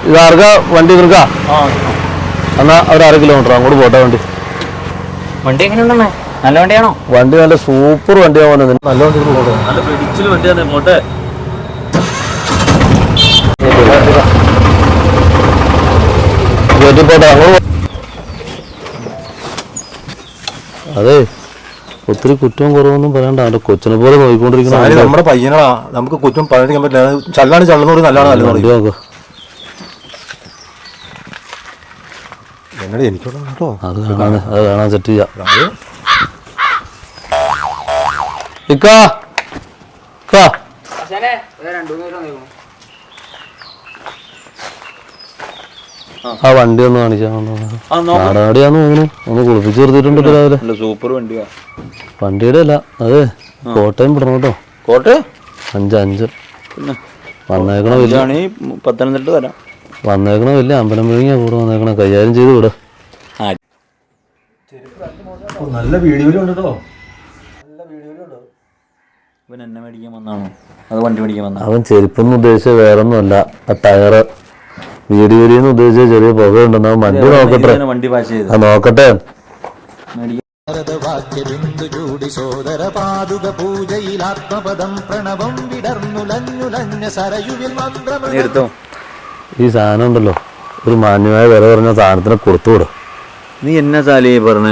ഇതാർക്ക വണ്ടി തീർക്കാ എന്നാ ഒരു 6 കിലോമീറ്റർ അങ്ങോട്ട് പോട്ടെ വണ്ടി. വണ്ടി എങ്ങനെയുണ്ടെന്നേ? നല്ല വണ്ടിയാണോ? വണ്ടി നല്ല സൂപ്പർ വണ്ടിയാ പോകുന്നത്. നല്ല വണ്ടി പോട്ടെ, നല്ല പിടിച്ചിൽ വണ്ടിയാണ് പോട്ടെ. പോട്ടെ അങ്ങോട്ട്. അതെ, ഒത്തിരി കുറ്റവും കുറവൊന്നും പറയണ്ട. അവന്റെ കൊച്ചിനെ പോലെ നോക്കിക്കൊണ്ടിരിക്കുന്ന നമ്മുടെ പയ്യനാ. നമുക്ക് കുറ്റം പറയാൻ പറ്റില്ല. ചള്ളാണ് ചള്ളുന്നോട് നല്ലതാണ് നല്ലത്. എന്നോട് എനിക്കുള്ള കേട്ടോ, അത് കാണാൻ സെറ്റ് ചെയ്യാം. ആ വണ്ടി ഒന്ന് കാണിച്ചാ. നാടാടിയാന്ന് തോന്നുന്നു. ഒന്ന് കുളിപ്പിച്ച് നിർത്തിയിട്ടുണ്ടല്ലോ രാവിലെ. സൂപ്പർ വണ്ടിയാ. വണ്ടിയുടെ അല്ല, അതെ കോട്ടയം വിടണം കേട്ടോ. കോട്ടയം 5 വന്നേക്കണ വലിയ പത്തനംതിട്ട തരാം. വന്നേക്കണ വലിയ അമ്പലം വിഴുങ്ങിയാ കൂടെ വന്നേക്കണ. കൈകാര്യം ചെയ്ത് വിട. നല്ല വീഡിയോയിലുണ്ട് കേട്ടോ. ഇവൻ എന്നെ മേടിക്കാൻ വന്നാണോ അത് വണ്ടി മേടിക്കാൻ വന്ന? അവൻ ചെരുപ്പൊന്നും ഉദ്ദേശിച്ച വേറൊന്നുമല്ല. ആ ടയറ് വീടിന്ന് ഉദ്ദേശിച്ച ചെറിയ പുക ഉണ്ടെന്ന്. വണ്ടി നോക്കട്ടെ, വണ്ടി പാസ് ചെയ്ത് നോക്കട്ടെ. ഈ സാധനം ഉണ്ടല്ലോ, ഒരു മാന്യമായ വില പറഞ്ഞ സാധനത്തിനെ കൊടുത്തുവിടും. നീ എന്നാ സാലി പറഞ്ഞ?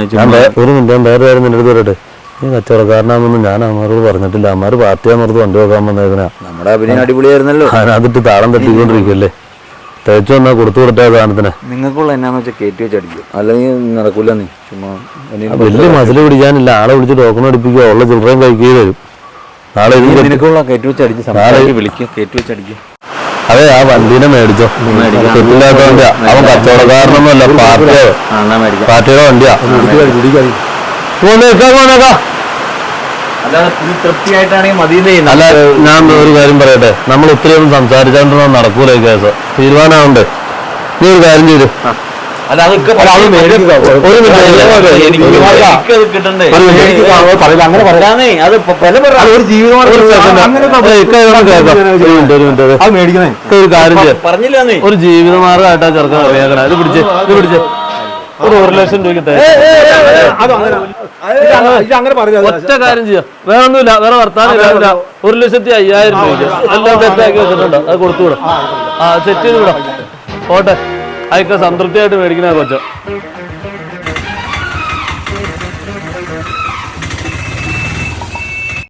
ഒരു മിനിറ്റ് വേറെ കാര്യം നിന്റെ അടുത്ത് പറയട്ടെ. നീ കച്ചവടക്കാരനാണെന്നൊന്നും ഞാൻ അമ്മാരോട് പറഞ്ഞിട്ടില്ല. അമ്മാര് പാർട്ടിയാന്നോർത്ത് വണ്ടി വെക്കാൻ വന്നേക്കനാ. നമ്മുടെ അഭിനയം അടിപൊളിയായിരുന്നല്ലോ. അതിനകത്തിട്ട് താളം തട്ടിക്കൊണ്ടിരിക്കല്ലേ. തേച്ചു വന്നാ കൊടുത്തു വിടട്ടെ സാധനത്തിന്. നിങ്ങൾക്കുള്ള എന്നാന്ന് വെച്ചാൽ കയറ്റി വെച്ചടിക്കും, അല്ലെങ്കിൽ നടക്കൂല. നീ ചുമ്മാ വലിയ മസിൽ പിടിക്കാനില്ല. ആളെ വിളിച്ച് ടോക്കൺ അടിപ്പിക്കുക, ഉള്ള ചില്ലറയും കഴിക്കുകയും വരും. നാളെ നിനക്കുള്ള കയറ്റി വെച്ചടിച്ച് വിളിക്കും, കയറ്റി വെച്ചടിക്കും. അതെ, ആ വണ്ടീനെ മേടിച്ചോ. സെറ്റില്ലാത്ത വണ്ടിയാ. അവൻ കച്ചവടക്കാരനൊന്നുമല്ല, പാർട്ടിയുടെ വണ്ടിയാ. അല്ല, ഞാൻ ഒരു കാര്യം പറയട്ടെ. നമ്മൾ ഒത്തിരി ഒന്നും സംസാരിച്ചാണ്ടൊന്നും നടക്കൂല ഈ കേസ്. തീരുമാനമുണ്ട്. നീ ഒരു കാര്യം ചെയ്തു. ഒരു ജീവിതമാർഗമായിട്ടാ ചെറുക്കാൻ അറിയാക്കണം. ഇത് പിടിച്ച് ഒരു 1 ലക്ഷം രൂപയ്ക്ക് ഒറ്റ കാര്യം ചെയ്യാം. വേറെ ഒന്നുമില്ല, വേറെ വർത്താനം 1,05,000 രൂപയ്ക്ക് എല്ലാം സെറ്റാക്കി വെച്ചിട്ടുണ്ട്. അത് കൊടുത്തുവിടാം. സെറ്റ് ചെയ്ത് വിടാം. പോട്ടെ, അതൊക്കെ സംതൃപ്തിയായിട്ട് മേടിക്കുന്ന കൊച്ച.